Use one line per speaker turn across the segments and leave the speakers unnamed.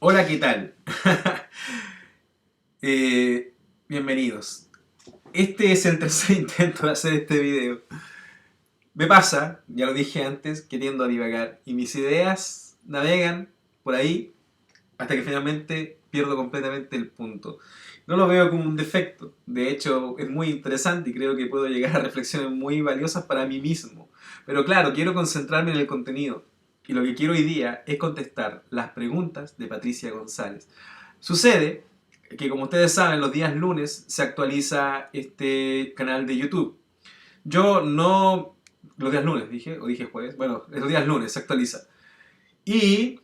Hola, ¿qué tal? Bienvenidos. Este es el tercer intento de hacer este video. Me pasa, ya lo dije antes, que tiendo a divagar y mis ideas navegan por ahí hasta que finalmente pierdo completamente el punto. No lo veo como un defecto, de hecho es muy interesante y creo que puedo llegar a reflexiones muy valiosas para mí mismo. Pero claro, quiero concentrarme en el contenido y lo que quiero hoy día es contestar las preguntas de Patricia González. Sucede que, como ustedes saben, los días lunes se actualiza este canal de YouTube. Yo no... Los días lunes, dije, o dije jueves. Bueno, los días lunes se actualiza. Y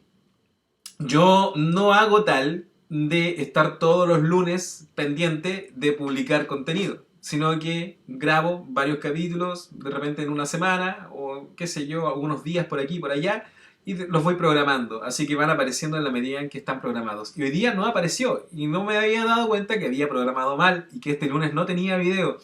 yo no hago tal de estar todos los lunes pendiente de publicar contenido, sino que grabo varios capítulos, de repente en una semana, o qué sé yo, algunos días por aquí y por allá, y los voy programando, así que van apareciendo en la medida en que están programados. Y hoy día no apareció, y no me había dado cuenta que había programado mal, y que este lunes no tenía video.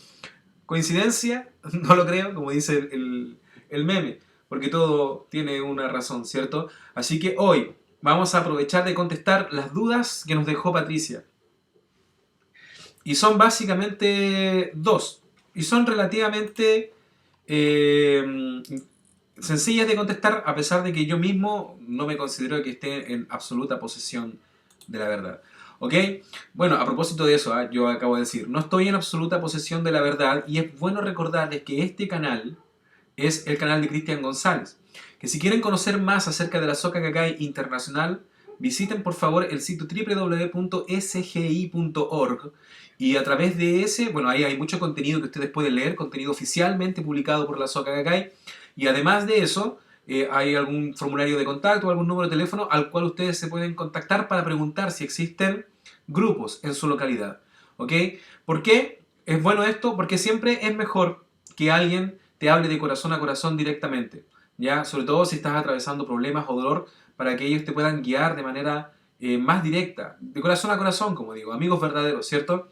¿Coincidencia? No lo creo, como dice el meme, porque todo tiene una razón, ¿cierto? Así que hoy vamos a aprovechar de contestar las dudas que nos dejó Patricia. Y son básicamente dos. Y son relativamente eh, sencillas de contestar, a pesar de que yo mismo no me considero que esté en absoluta posesión de la verdad. ¿Ok? Bueno, a propósito de eso, yo acabo de decir, no estoy en absoluta posesión de la verdad y es bueno recordarles que este canal es el canal de Cristian González. Que si quieren conocer más acerca de la Soka Gakkai Internacional, visiten por favor el sitio www.sgi.org y a través de ese, bueno, ahí hay mucho contenido que ustedes pueden leer, contenido oficialmente publicado por la Soka Gakkai, y además de eso, hay algún formulario de contacto o algún número de teléfono al cual ustedes se pueden contactar para preguntar si existen grupos en su localidad. ¿Ok? ¿Por qué es bueno esto? Porque siempre es mejor que alguien te hable de corazón a corazón directamente, ¿ya? Sobre todo si estás atravesando problemas o dolor, para que ellos te puedan guiar de manera más directa, de corazón a corazón, como digo, amigos verdaderos, ¿cierto?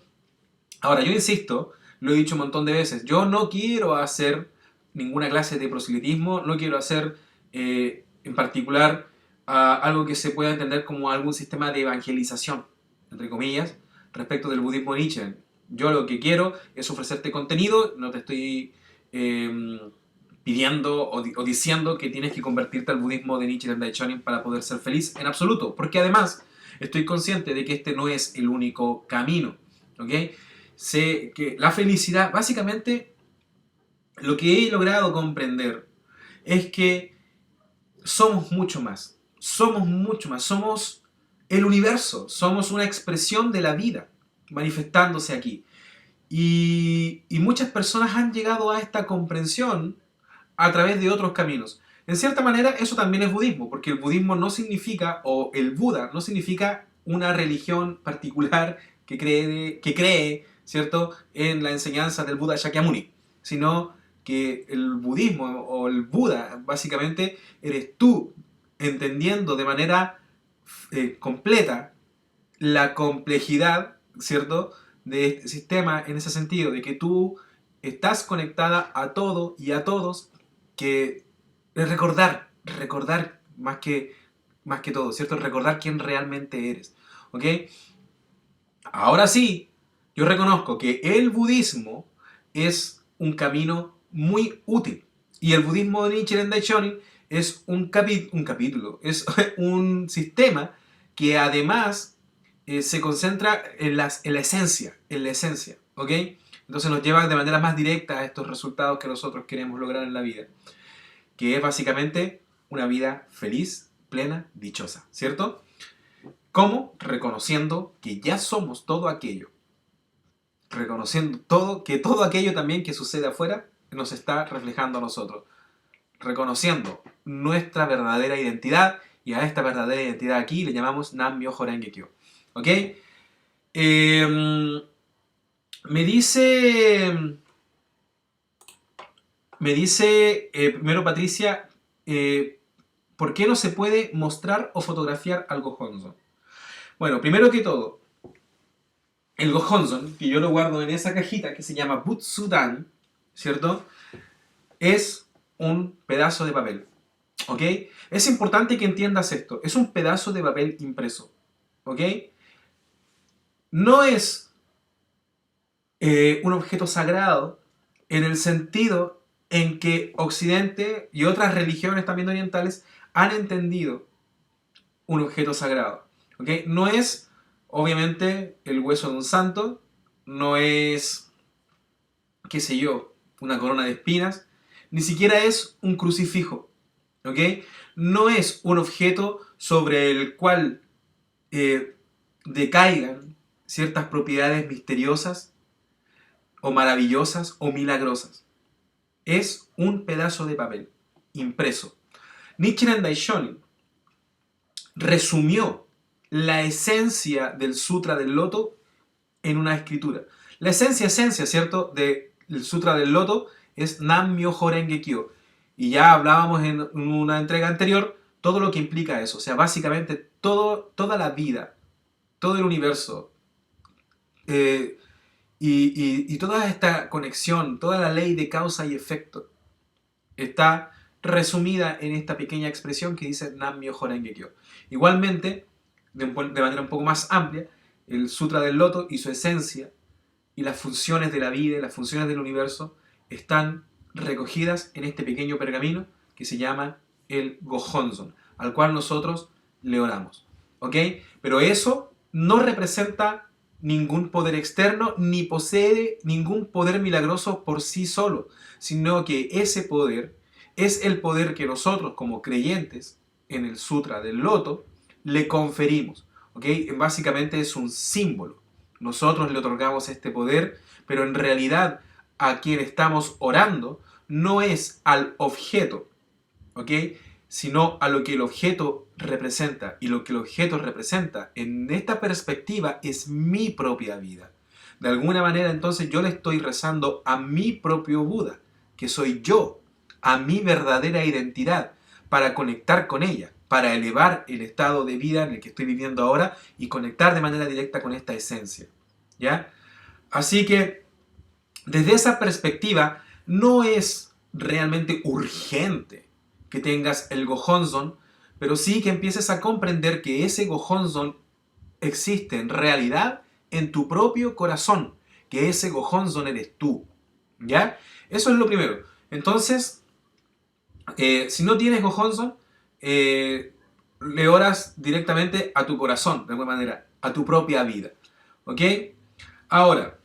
Ahora, yo insisto, lo he dicho un montón de veces, yo no quiero hacer ninguna clase de proselitismo, no quiero hacer en particular algo que se pueda entender como algún sistema de evangelización, entre comillas, respecto del budismo de Nietzsche. Yo lo que quiero es ofrecerte contenido, no te estoy eh, pidiendo o diciendo que tienes que convertirte al budismo de Nichiren Daishonin para poder ser feliz, en absoluto, porque además estoy consciente de que este no es el único camino, ¿ok? Sé que la felicidad, básicamente, lo que he logrado comprender es que somos mucho más, somos el universo, somos una expresión de la vida manifestándose aquí. Y muchas personas han llegado a esta comprensión a través de otros caminos. En cierta manera, eso también es budismo, porque el budismo no significa, o el Buda no significa una religión particular que cree, ¿cierto?, en la enseñanza del Buda Shakyamuni, sino que el budismo o el Buda, básicamente, eres tú entendiendo de manera completa la complejidad, ¿cierto?, de este sistema en ese sentido, de que tú estás conectada a todo y a todos, que es recordar más que todo, ¿cierto? Recordar quién realmente eres, ¿ok? Ahora sí, yo reconozco que el budismo es un camino muy útil y el budismo de Nichiren Daishonin es un capítulo, es un sistema que además se concentra en la esencia, ¿ok? Entonces nos lleva de manera más directa a estos resultados que nosotros queremos lograr en la vida, que es básicamente una vida feliz, plena, dichosa, ¿cierto? ¿Cómo? Reconociendo que ya somos todo aquello, reconociendo que todo aquello también que sucede afuera nos está reflejando a nosotros, reconociendo nuestra verdadera identidad, y a esta verdadera identidad aquí le llamamos Nam-myoho Renge-kyo. ¿Ok? Eh, me dice, primero Patricia, ¿por qué no se puede mostrar o fotografiar al Gohonzon? Bueno, primero que todo, el Gohonzon, que yo lo guardo en esa cajita que se llama Butsudan, ¿cierto? Es un pedazo de papel, ¿ok? Es importante que entiendas esto, es un pedazo de papel impreso. ¿ok? No es un objeto sagrado en el sentido en que Occidente y otras religiones también orientales han entendido un objeto sagrado, ¿ok? No es, obviamente, el hueso de un santo, no es, qué sé yo, una corona de espinas, ni siquiera es un crucifijo, ¿ok? No es un objeto sobre el cual decaigan ciertas propiedades misteriosas o maravillosas o milagrosas. Es un pedazo de papel impreso. Nichiren Daishonin resumió la esencia del Sutra del Loto en una escritura. La esencia, ¿cierto?, del Sutra del Loto es Nam-myoho Renge Kyo. Y ya hablábamos en una entrega anterior todo lo que implica eso. O sea, básicamente toda la vida, todo el universo, eh, y toda esta conexión, toda la ley de causa y efecto, está resumida en esta pequeña expresión que dice Nam-myoho Renge Kyo. Igualmente, de manera un poco más amplia, el Sutra del Loto y su esencia y las funciones de la vida y las funciones del universo están recogidas en este pequeño pergamino que se llama el Gohonzon, al cual nosotros le oramos. ¿Ok? Pero eso no representa ningún poder externo ni posee ningún poder milagroso por sí solo, sino que ese poder es el poder que nosotros como creyentes en el Sutra del Loto le conferimos. ¿Ok? Básicamente es un símbolo. Nosotros le otorgamos este poder, pero en realidad a quien estamos orando no es al objeto, ¿ok? Sino a lo que el objeto representa. Y lo que el objeto representa en esta perspectiva es mi propia vida. De alguna manera entonces yo le estoy rezando a mi propio Buda, que soy yo, a mi verdadera identidad, para conectar con ella, para elevar el estado de vida en el que estoy viviendo ahora y conectar de manera directa con esta esencia. ¿Ya? Así que, desde esa perspectiva, no es realmente urgente que tengas el Gohonzon, pero sí que empieces a comprender que ese Gohonzon existe en realidad en tu propio corazón, que ese Gohonzon eres tú. ¿Ya? Eso es lo primero. Entonces, si no tienes Gohonzon, le oras directamente a tu corazón, de alguna manera, a tu propia vida. ¿Ok? Ahora,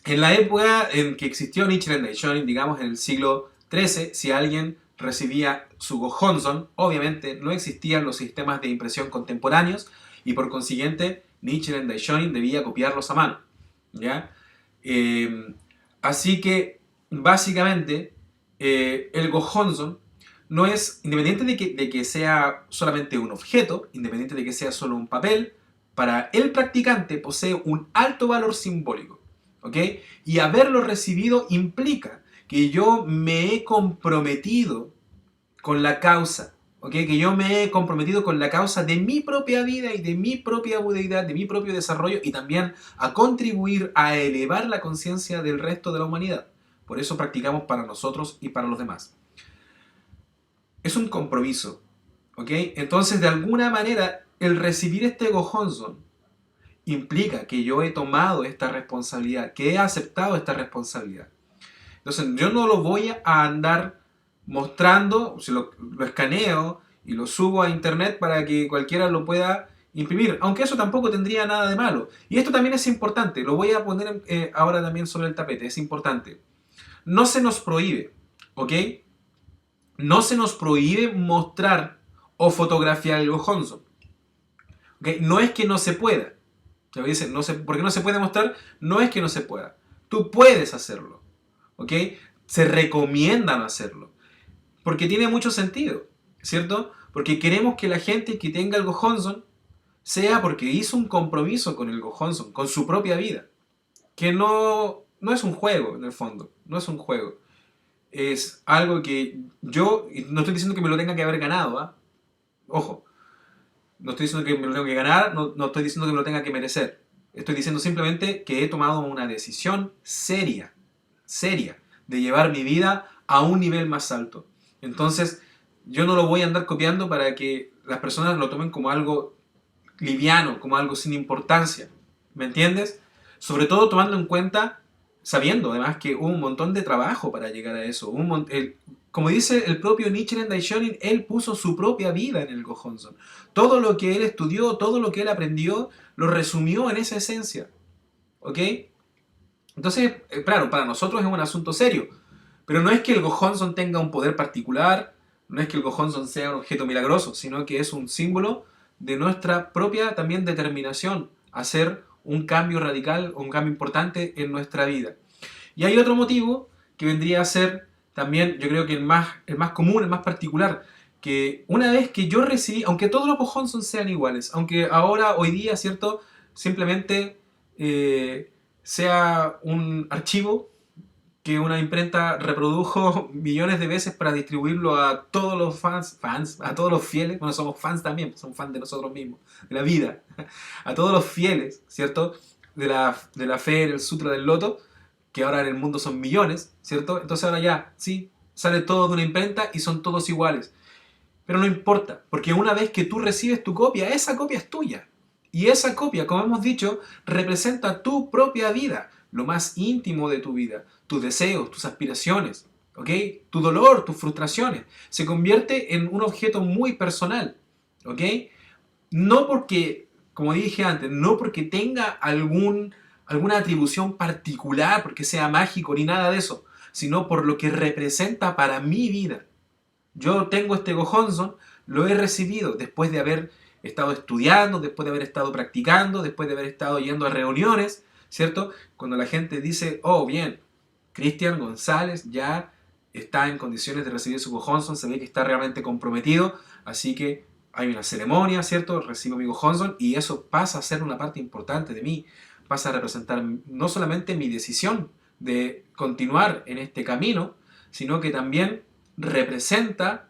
en la época en que existió Nichiren Daishonin, digamos en el siglo XIII, si alguien recibía su Gohonzon, obviamente no existían los sistemas de impresión contemporáneos y por consiguiente Nichiren Daishonin debía copiarlos a mano. ¿Ya? Así que básicamente el Gohonzon no es, independiente de que sea solamente un objeto, independiente de que sea solo un papel, para el practicante posee un alto valor simbólico. ¿Ok? Y haberlo recibido implica que yo me he comprometido con la causa. ¿Ok? Que yo me he comprometido con la causa de mi propia vida y de mi propia budeidad, de mi propio desarrollo y también a contribuir a elevar la conciencia del resto de la humanidad. Por eso practicamos para nosotros y para los demás. Es un compromiso. ¿Ok? Entonces, de alguna manera, el recibir este Gohonzon implica que yo he tomado esta responsabilidad, que he aceptado esta responsabilidad. Entonces, yo no lo voy a andar mostrando, si lo escaneo y lo subo a internet para que cualquiera lo pueda imprimir, aunque eso tampoco tendría nada de malo. Y esto también es importante, lo voy a poner ahora también sobre el tapete, es importante. No se nos prohíbe, ¿ok? No se nos prohíbe mostrar o fotografiar el Gohonzon. ¿Okay? No es que no se pueda. ¿Ya dicen? No se, porque no se puede mostrar, no es que no se pueda. Tú puedes hacerlo. ¿Ok? Se recomienda no hacerlo. Porque tiene mucho sentido, ¿cierto? Porque queremos que la gente que tenga el Gohonzon sea porque hizo un compromiso con el Gohonzon, con su propia vida. Que no es un juego, en el fondo. No es un juego. Es algo que yo, no estoy diciendo que me lo tenga que haber ganado, ¿eh? Ojo, no estoy diciendo que me lo tengo que ganar, no estoy diciendo que me lo tenga que merecer. Estoy diciendo simplemente que he tomado una decisión seria, de llevar mi vida a un nivel más alto. Entonces, yo no lo voy a andar copiando para que las personas lo tomen como algo liviano, como algo sin importancia. ¿Me entiendes? Sobre todo tomando en cuenta, sabiendo además que hubo un montón de trabajo para llegar a eso. Como dice el propio Nichiren Daishonin, él puso su propia vida en el Gohonzon. Todo lo que él estudió, todo lo que él aprendió, lo resumió en esa esencia. ¿Ok? Entonces, claro, para nosotros es un asunto serio. Pero no es que el Gohonzon tenga un poder particular, no es que el Gohonzon sea un objeto milagroso, sino que es un símbolo de nuestra propia también determinación a hacer un cambio radical, un cambio importante en nuestra vida. Y hay otro motivo que vendría a ser también, yo creo que el más común, el más particular, que una vez que yo recibí, aunque todos los Gohonzon sean iguales, aunque ahora, hoy día, ¿cierto? Simplemente sea un archivo que una imprenta reprodujo millones de veces para distribuirlo a todos los fans, a todos los fieles, bueno, somos fans también, somos fans de nosotros mismos, de la vida, a todos los fieles, ¿cierto? De la fe en el Sutra del Loto, que ahora en el mundo son millones, ¿cierto? Entonces ahora ya, sí, sale todo de una imprenta y son todos iguales. Pero no importa, porque una vez que tú recibes tu copia, esa copia es tuya. Y esa copia, como hemos dicho, representa tu propia vida, lo más íntimo de tu vida, tus deseos, tus aspiraciones, ¿ok? Tu dolor, tus frustraciones. Se convierte en un objeto muy personal, ¿ok? No porque, como dije antes, no porque tenga alguna atribución particular, porque sea mágico ni nada de eso, sino por lo que representa para mi vida. Yo tengo este Gohonzon, lo he recibido después de haber estado estudiando, después de haber estado practicando, después de haber estado yendo a reuniones, ¿cierto? Cuando la gente dice, oh, bien, Cristian González ya está en condiciones de recibir su Gohonzon, se ve que está realmente comprometido, así que hay una ceremonia, ¿cierto? Recibo mi Gohonzon y eso pasa a ser una parte importante de mí, pasa a representar no solamente mi decisión de continuar en este camino, sino que también representa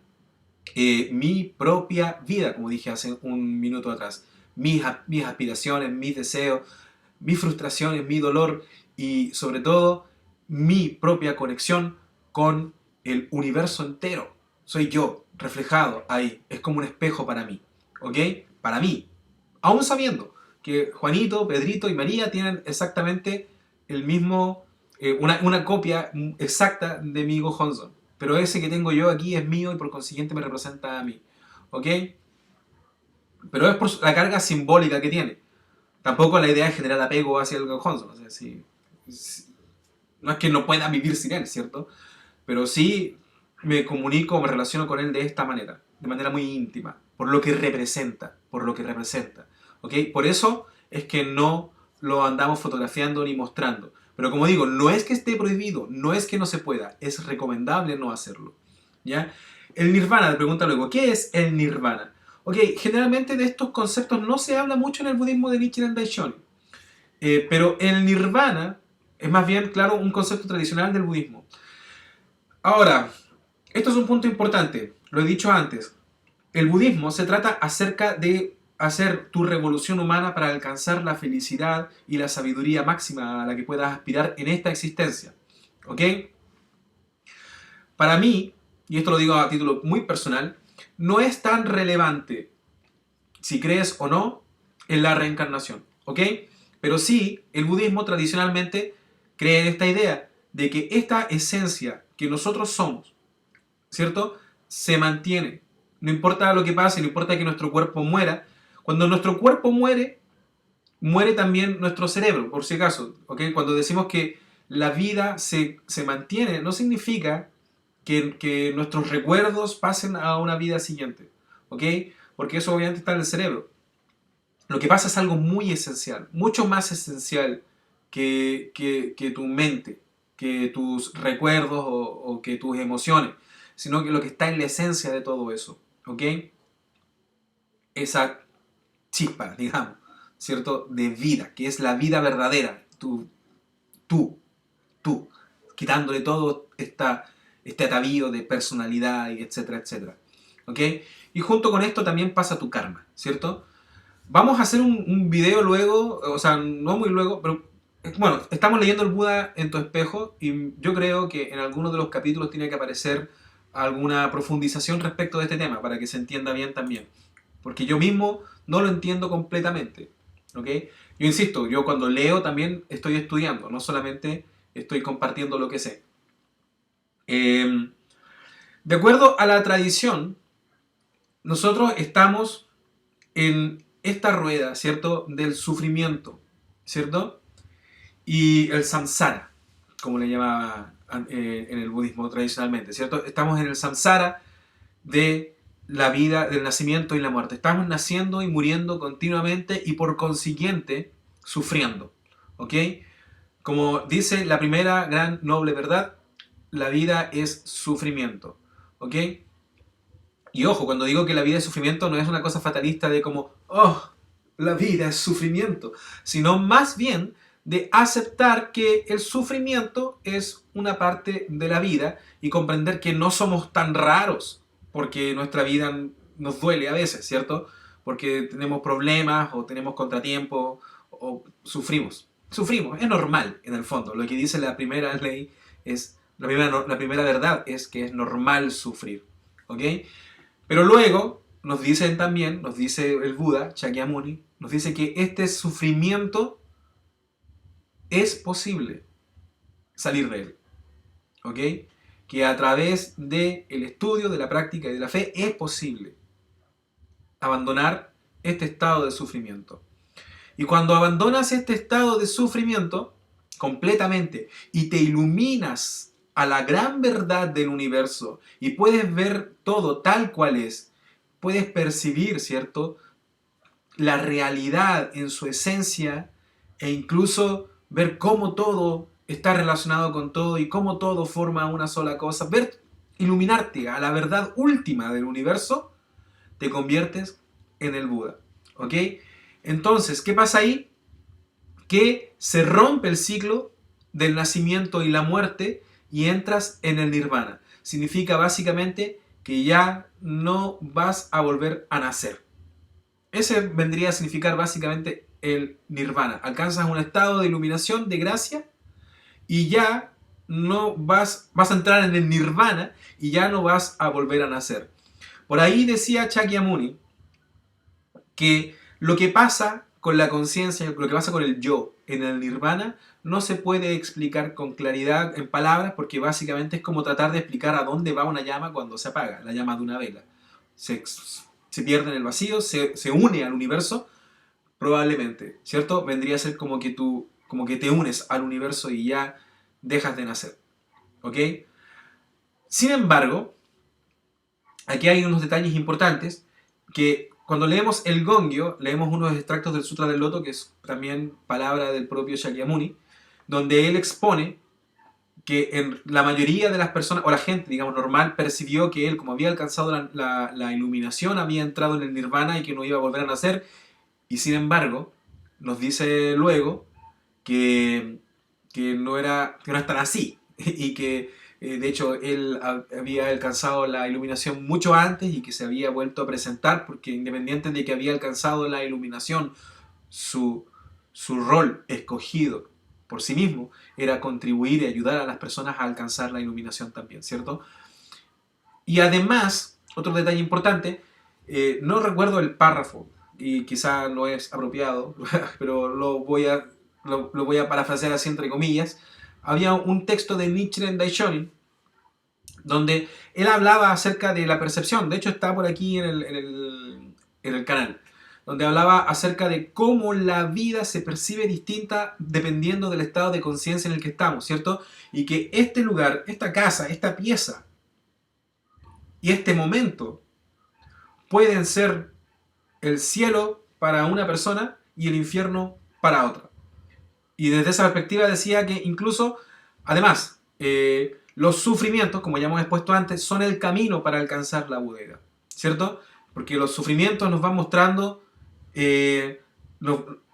mi propia vida, como dije hace un minuto atrás. Mis aspiraciones, mis deseos, mis frustraciones, mi dolor y sobre todo mi propia conexión con el universo entero. Soy yo, reflejado ahí. Es como un espejo para mí. ¿Ok? Para mí. Aún sabiendo que Juanito, Pedrito y María tienen exactamente el mismo, una copia exacta de mi Gohonzon. Pero ese que tengo yo aquí es mío y por consiguiente me representa a mí. ¿Ok? Pero es por la carga simbólica que tiene. Tampoco la idea es generar apego hacia el Gohonzon. O sea, no es que no pueda vivir sin él, ¿cierto? Pero sí me comunico, me relaciono con él de esta manera, de manera muy íntima, por lo que representa, por lo que representa. ¿Ok? Por eso es que no lo andamos fotografiando ni mostrando. Pero como digo, no es que esté prohibido, no es que no se pueda, es recomendable no hacerlo. ¿Ya? El nirvana, te pregunta luego, ¿qué es el nirvana? Ok, generalmente de estos conceptos no se habla mucho en el budismo de Nichiren Daishonin. Pero el nirvana es más bien, claro, un concepto tradicional del budismo. Ahora, esto es un punto importante, lo he dicho antes. El budismo se trata acerca de hacer tu revolución humana para alcanzar la felicidad y la sabiduría máxima a la que puedas aspirar en esta existencia. ¿Ok? Para mí, y esto lo digo a título muy personal, no es tan relevante si crees o no en la reencarnación. ¿Ok? Pero sí, el budismo tradicionalmente cree en esta idea de que esta esencia que nosotros somos, ¿cierto? Se mantiene. No importa lo que pase, no importa que nuestro cuerpo muera. Cuando nuestro cuerpo muere, muere también nuestro cerebro, por si acaso. ¿Ok? Cuando decimos que la vida se mantiene, no significa que nuestros recuerdos pasen a una vida siguiente. ¿Ok? Porque eso obviamente está en el cerebro. Lo que pasa es algo muy esencial, mucho más esencial que tu mente, que tus recuerdos o que tus emociones, sino que lo que está en la esencia de todo eso, ¿ok? Esa chispa, digamos, ¿cierto? De vida, que es la vida verdadera, tú, tú, quitándole todo este atavío de personalidad, y etcétera, etcétera, ¿ok? Y junto con esto también pasa tu karma, ¿cierto? Vamos a hacer un video luego, o sea, no muy luego, pero bueno, estamos leyendo el Buda en tu espejo y yo creo que en alguno de los capítulos tiene que aparecer alguna profundización respecto de este tema para que se entienda bien también. Porque yo mismo no lo entiendo completamente. ¿Ok? Yo insisto, yo cuando leo también estoy estudiando, no solamente estoy compartiendo lo que sé. De acuerdo a la tradición, nosotros estamos en esta rueda, ¿cierto? Del sufrimiento, ¿cierto? Y el samsara, como le llamaba en el budismo tradicionalmente, ¿cierto? Estamos en el samsara de la vida, del nacimiento y la muerte. Estamos naciendo y muriendo continuamente y por consiguiente sufriendo, ¿ok? Como dice la primera gran noble verdad, la vida es sufrimiento, ¿ok? Y ojo, cuando digo que la vida es sufrimiento no es una cosa fatalista de como, oh, la vida es sufrimiento, sino más bien de aceptar que el sufrimiento es una parte de la vida y comprender que no somos tan raros, porque nuestra vida nos duele a veces, ¿cierto? Porque tenemos problemas o tenemos contratiempos o sufrimos. Sufrimos, es normal en el fondo. Lo que dice la primera ley es, la primera verdad es que es normal sufrir, ¿ok? Pero luego nos dicen también, nos dice el Buda, Shakyamuni, nos dice que este sufrimiento es posible salir de él. ¿Ok? Que a través del estudio, de la práctica y de la fe es posible abandonar este estado de sufrimiento. Y cuando abandonas este estado de sufrimiento completamente y te iluminas a la gran verdad del universo y puedes ver todo tal cual es, puedes percibir, ¿cierto?, la realidad en su esencia e incluso ver cómo todo está relacionado con todo y cómo todo forma una sola cosa, ver, iluminarte a la verdad última del universo, te conviertes en el Buda. ¿Ok? Entonces, ¿qué pasa ahí? Que se rompe el ciclo del nacimiento y la muerte y entras en el nirvana. Significa básicamente que ya no vas a volver a nacer. Ese vendría a significar básicamente el nirvana. Alcanzas un estado de iluminación, de gracia, y ya no vas a entrar en el nirvana y ya no vas a volver a nacer. Por ahí decía Shakyamuni que lo que pasa con la conciencia, lo que pasa con el yo en el nirvana, no se puede explicar con claridad en palabras porque básicamente es como tratar de explicar a dónde va una llama cuando se apaga, la llama de una vela. Se pierde en el vacío, se une al universo, probablemente, ¿cierto? Vendría a ser como que como que te unes al universo y ya dejas de nacer, ¿ok? Sin embargo, aquí hay unos detalles importantes que cuando leemos el Gongyo, leemos unos extractos del Sutra del Loto, que es también palabra del propio Shakyamuni, donde él expone que en la mayoría de las personas, o la gente, digamos, normal, percibió que él, como había alcanzado la iluminación, había entrado en el nirvana y que no iba a volver a nacer, y sin embargo, nos dice luego que no es tan así, y que de hecho él había alcanzado la iluminación mucho antes y que se había vuelto a presentar, porque independiente de que había alcanzado la iluminación, su, su rol escogido por sí mismo era contribuir y ayudar a las personas a alcanzar la iluminación también, ¿cierto? Y además, otro detalle importante, no recuerdo el párrafo, y quizá no es apropiado, pero lo voy a parafrasear así entre comillas. Había un texto de Nichiren Daishonin donde él hablaba acerca de la percepción, de hecho está por aquí en el canal, donde hablaba acerca de cómo la vida se percibe distinta dependiendo del estado de conciencia en el que estamos, ¿cierto? Y que este lugar, esta casa, esta pieza y este momento pueden ser el cielo para una persona y el infierno para otra. Y desde esa perspectiva decía que incluso, además, los sufrimientos, como ya hemos expuesto antes, son el camino para alcanzar la Budeidad, ¿cierto? Porque los sufrimientos nos van mostrando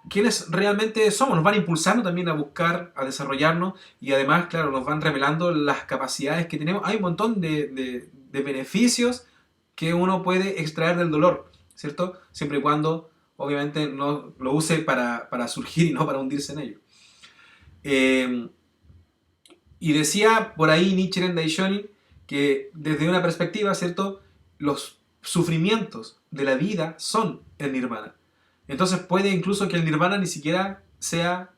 quiénes realmente somos, nos van impulsando también a buscar, a desarrollarnos y además, claro, nos van revelando las capacidades que tenemos. Hay un montón de beneficios que uno puede extraer del dolor, ¿cierto? Siempre y cuando, obviamente, no lo use para surgir y no para hundirse en ello. Y decía por ahí Nichiren Daishonin que desde una perspectiva, ¿cierto?, los sufrimientos de la vida son el nirvana. Entonces puede incluso que el nirvana ni siquiera sea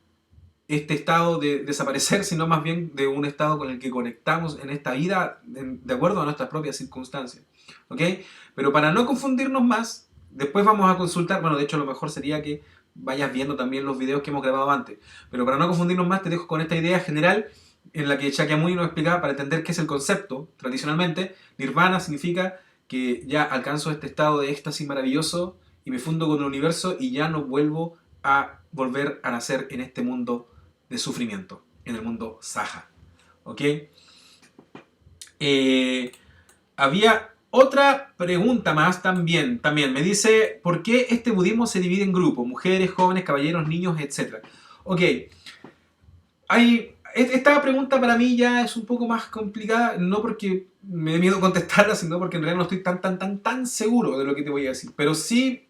este estado de desaparecer, sino más bien de un estado con el que conectamos en esta vida de acuerdo a nuestras propias circunstancias. ¿Ok? Pero para no confundirnos más, después vamos a consultar, bueno, de hecho lo mejor sería que vayas viendo también los videos que hemos grabado antes, pero para no confundirnos más te dejo con esta idea general en la que Shakyamuni nos explicaba para entender qué es el concepto. Tradicionalmente, nirvana significa que ya alcanzo este estado de éxtasis maravilloso y me fundo con el universo y ya no vuelvo a volver a nacer en este mundo de sufrimiento, en el mundo Saha. ¿Ok? Había otra pregunta más también. Me dice, ¿por qué este budismo se divide en grupos? Mujeres, jóvenes, caballeros, niños, etcétera. Ok. Esta pregunta para mí ya es un poco más complicada, no porque me dé miedo contestarla, sino porque en realidad no estoy tan seguro de lo que te voy a decir. Pero sí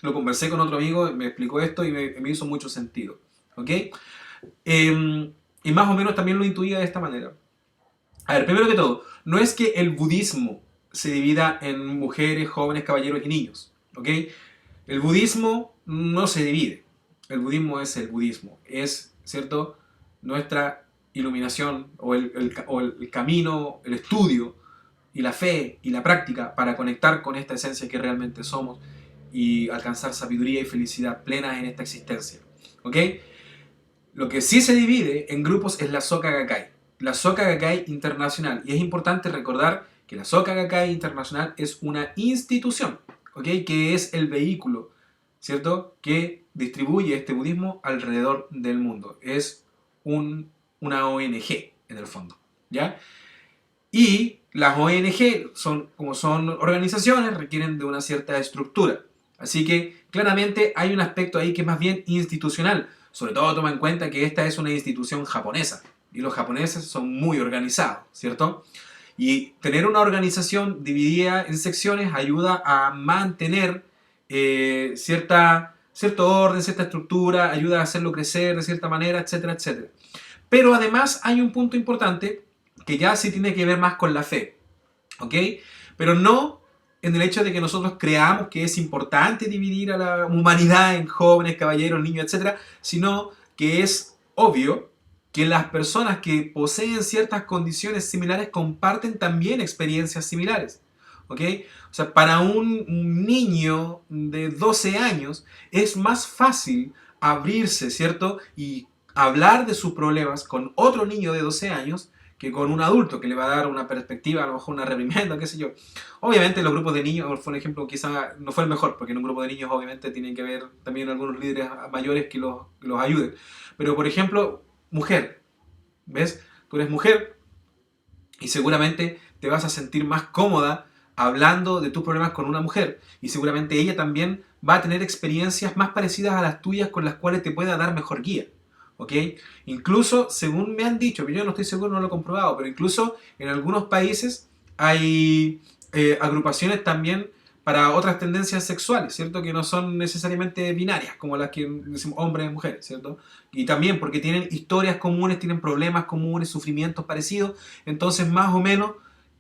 lo conversé con otro amigo, me explicó esto y me hizo mucho sentido. ¿Ok? Y más o menos también lo intuía de esta manera. A ver, primero que todo, no es que el budismo se divida en mujeres, jóvenes, caballeros y niños. ¿Ok? El budismo no se divide. El budismo es el budismo. Es, ¿cierto?, nuestra iluminación o el camino, el estudio y la fe y la práctica para conectar con esta esencia que realmente somos y alcanzar sabiduría y felicidad plenas en esta existencia. ¿Ok? Lo que sí se divide en grupos es la Soka Gakkai. La Soka Gakkai Internacional. Y es importante recordar que la Soka Gakkai Internacional es una institución, ¿ok? Que es el vehículo, ¿cierto?, que distribuye este budismo alrededor del mundo. Es una ONG, en el fondo, ¿ya? Y las ONG, como son organizaciones, requieren de una cierta estructura. Así que claramente hay un aspecto ahí que es más bien institucional. Sobre todo toma en cuenta que esta es una institución japonesa. Y los japoneses son muy organizados, ¿cierto? Y tener una organización dividida en secciones ayuda a mantener cierto orden, cierta estructura, ayuda a hacerlo crecer de cierta manera, etcétera, etcétera. Pero además hay un punto importante que ya sí tiene que ver más con la fe, ¿ok? Pero no en el hecho de que nosotros creamos que es importante dividir a la humanidad en jóvenes, caballeros, niños, etcétera, sino que es obvio que las personas que poseen ciertas condiciones similares comparten también experiencias similares, ¿ok? O sea, para un niño de 12 años es más fácil abrirse, ¿cierto? Y hablar de sus problemas con otro niño de 12 años que con un adulto que le va a dar una perspectiva, a lo mejor una reprimenda, qué sé yo. Obviamente los grupos de niños, por ejemplo, quizá no fue el mejor, porque en un grupo de niños obviamente tienen que haber también algunos líderes mayores que los ayuden. Pero por ejemplo, mujer, ¿ves? Tú eres mujer y seguramente te vas a sentir más cómoda hablando de tus problemas con una mujer y seguramente ella también va a tener experiencias más parecidas a las tuyas con las cuales te pueda dar mejor guía. ¿Ok? Incluso, según me han dicho, que yo no estoy seguro, no lo he comprobado, pero incluso en algunos países hay agrupaciones también para otras tendencias sexuales, ¿cierto? Que no son necesariamente binarias, como las que decimos hombres y mujeres, ¿cierto? Y también porque tienen historias comunes, tienen problemas comunes, sufrimientos parecidos, entonces más o menos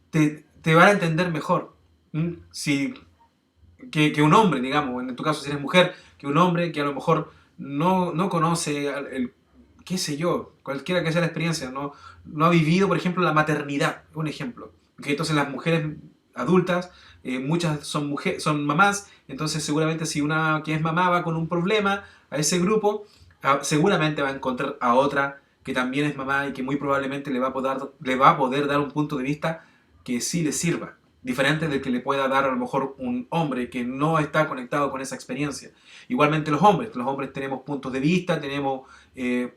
te van a entender mejor. Si, que un hombre, digamos, en tu caso si eres mujer, que un hombre que a lo mejor no conoce qué sé yo, cualquiera que sea la experiencia, no ha vivido, por ejemplo, la maternidad, un ejemplo. Que entonces las mujeres adultas, muchas son mamás, entonces seguramente si una que es mamá va con un problema a ese grupo, seguramente va a encontrar a otra que también es mamá y que muy probablemente le va a poder dar un punto de vista que sí le sirva, diferente del que le pueda dar a lo mejor un hombre que no está conectado con esa experiencia. Igualmente los hombres tenemos puntos de vista, tenemos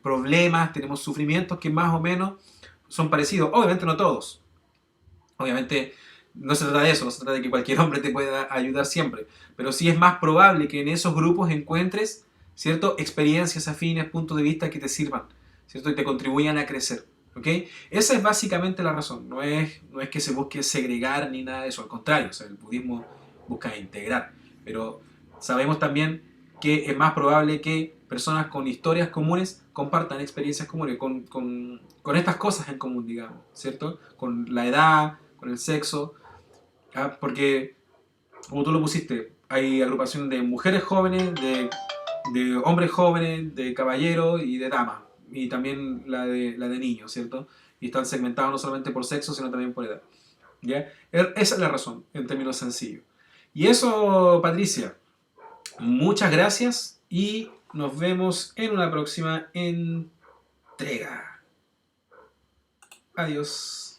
problemas, tenemos sufrimientos que más o menos son parecidos. Obviamente no todos. Obviamente no se trata de eso, no se trata de que cualquier hombre te pueda ayudar siempre. Pero sí es más probable que en esos grupos encuentres, ¿cierto?, experiencias afines, puntos de vista que te sirvan, ¿cierto?, y te contribuyan a crecer. ¿Ok? Esa es básicamente la razón. No es que se busque segregar ni nada de eso. Al contrario, o sea, el budismo busca integrar. Pero sabemos también que es más probable que personas con historias comunes compartan experiencias comunes, con estas cosas en común, digamos, ¿cierto? Con la edad, con el sexo, ¿ya? Porque, como tú lo pusiste, hay agrupación de mujeres jóvenes, de hombres jóvenes, de caballeros y de damas. Y también la de niños, ¿cierto? Y están segmentados no solamente por sexo, sino también por edad. ¿Ya? Esa es la razón, en términos sencillos. Y eso, Patricia, muchas gracias y nos vemos en una próxima entrega. Adiós.